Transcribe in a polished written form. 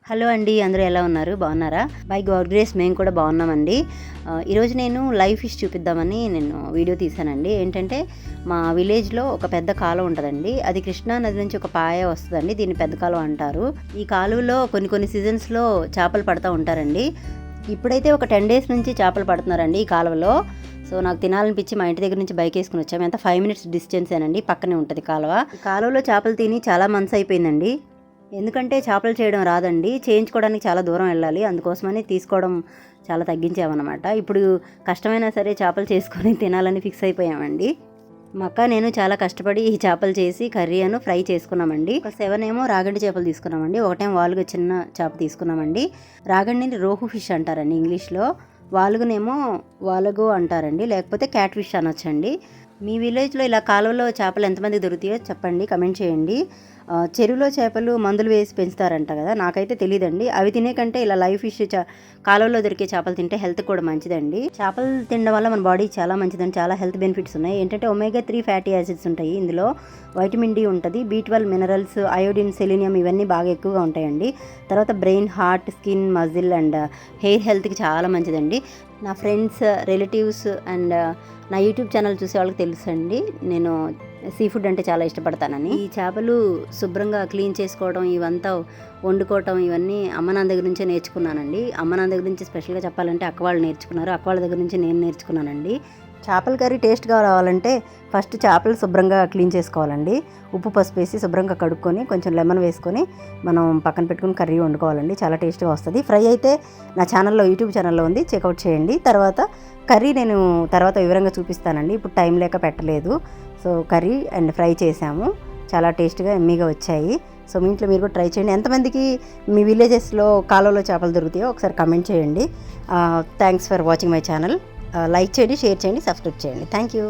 Hello అండి, అందరూ ఎలా ఉన్నారు? బాగున్నారా? బై గాడ్ గ్రేస్ మేము కూడా బాగున్నామండి. ఈరోజు నేను లైవ్ ఫిష్ చూపిద్దామని నేను వీడియో తీశానండి. ఏంటంటే మా విలేజ్లో ఒక పెద్ద కాలువ ఉంటుందండి. అది కృష్ణా నది నుంచి ఒక పాయ వస్తుందండి. దీన్ని పెద్ద కాలువ అంటారు. ఈ కాలువలో కొన్ని సీజన్స్లో చేపలు పడుతూ ఉంటారండి. ఇప్పుడైతే ఒక 10 days నుంచి చేపలు పడుతున్నారండి ఈ కాలువలో. సో నాకు తినాలనిపించి మా ఇంటి దగ్గర నుంచి బైక్ వేసుకుని వచ్చాము. ఎంత 5 minutes డిస్టెన్సేనండి, పక్కనే ఉంటుంది కాలువ. ఈ కాలువలో చేపలు తిని చాలా మంత్స్ అయిపోయిందండి. ఎందుకంటే చేపలు చేయడం రాదండి, చేయించుకోవడానికి చాలా దూరం వెళ్ళాలి. అందుకోసమని తీసుకోవడం చాలా తగ్గించామన్నమాట. ఇప్పుడు కష్టమైనా సరే చేపలు చేసుకొని తినాలని ఫిక్స్ అయిపోయామండి. మా అక్క నేను చాలా కష్టపడి ఈ చేపలు చేసి కర్రీ ఫ్రై చేసుకున్నామండి. ఒక 7 ఏమో రాగండి చేపలు తీసుకున్నామండి. ఒకటేమో వాలుగా చిన్న చేప తీసుకున్నామండి. రాగండిని రోహు ఫిష్ అంటారండి ఇంగ్లీష్లో, వాలుగునేమో వాలుగు అంటారండి, లేకపోతే క్యాట్ ఫిష్ అనొచ్చండి. మీ విలేజ్లో ఇలా కాలువలో చేపలు ఎంతమంది దొరుకుతాయో చెప్పండి, కమెంట్ చేయండి. చెరువులో చేపలు మందులు వేసి పెంచుతారంట కదా, నాకైతే తెలియదండి. అవి తినే కంటే ఇలా లైవ్ ఫిష్ కాలువలో దొరికే చేపలు తింటే హెల్త్ కూడా మంచిదండి. చేపలు తినడం వల్ల మన బాడీ చాలా మంచిదండి. చాలా హెల్త్ బెనిఫిట్స్ ఉన్నాయి. ఏంటంటే omega-3 ఫ్యాటీ యాసిడ్స్ ఉంటాయి ఇందులో, వైటమిన్ డి ఉంటుంది, B12 మినరల్స్, అయోడిన్, సెలీనియం ఇవన్నీ బాగా ఎక్కువగా ఉంటాయండి. తర్వాత brain, heart, skin, muscle and hair హెల్త్కి చాలా మంచిదండి. నా ఫ్రెండ్స్, రిలేటివ్స్ అండ్ నా యూట్యూబ్ ఛానల్ చూసే వాళ్ళకి తెలుసండి నేను సీ ఫుడ్ అంటే చాలా ఇష్టపడతానని. ఈ చేపలు శుభ్రంగా క్లీన్ చేసుకోవడం, ఇవంతా వండుకోవటం, ఇవన్నీ అమ్మ నాన్న దగ్గర నుంచే నేర్చుకున్నానండి. అమ్మ నాన్న దగ్గర నుంచి స్పెషల్గా చెప్పాలంటే అక్క వాళ్ళు నేర్చుకున్నారు, అక్క వాళ్ళ దగ్గర నుంచి నేను నేర్చుకున్నానండి. చేపల కర్రీ టేస్ట్గా రావాలంటే ఫస్ట్ చేపలు శుభ్రంగా క్లీన్ చేసుకోవాలండి. ఉప్పు పసుపు వేసి శుభ్రంగా కడుక్కొని కొంచెం లెమన్ వేసుకొని మనం పక్కన పెట్టుకుని కర్రీ వండుకోవాలండి. చాలా టేస్ట్గా వస్తుంది. ఫ్రై అయితే నా ఛానల్లో, యూట్యూబ్ ఛానల్లో ఉంది, చెక్అవుట్ చేయండి. తర్వాత కర్రీ నేను తర్వాత వివరంగా చూపిస్తానండి, ఇప్పుడు టైం లేక పెట్టలేదు. సో కర్రీ అండ్ ఫ్రై చేసాము, చాలా టేస్ట్గా ఎమ్మీగా వచ్చాయి. సో మీ ఇంట్లో మీరు కూడా ట్రై చేయండి. ఎంతమందికి మీ విలేజెస్లో కాలువలో చేపలు దొరుకుతాయో ఒకసారి కమెంట్ చేయండి. Thanks for watching my channel. Like చేయండి, షేర్ చేయండి, సబ్స్క్రైబ్ చేయండి. Thank you.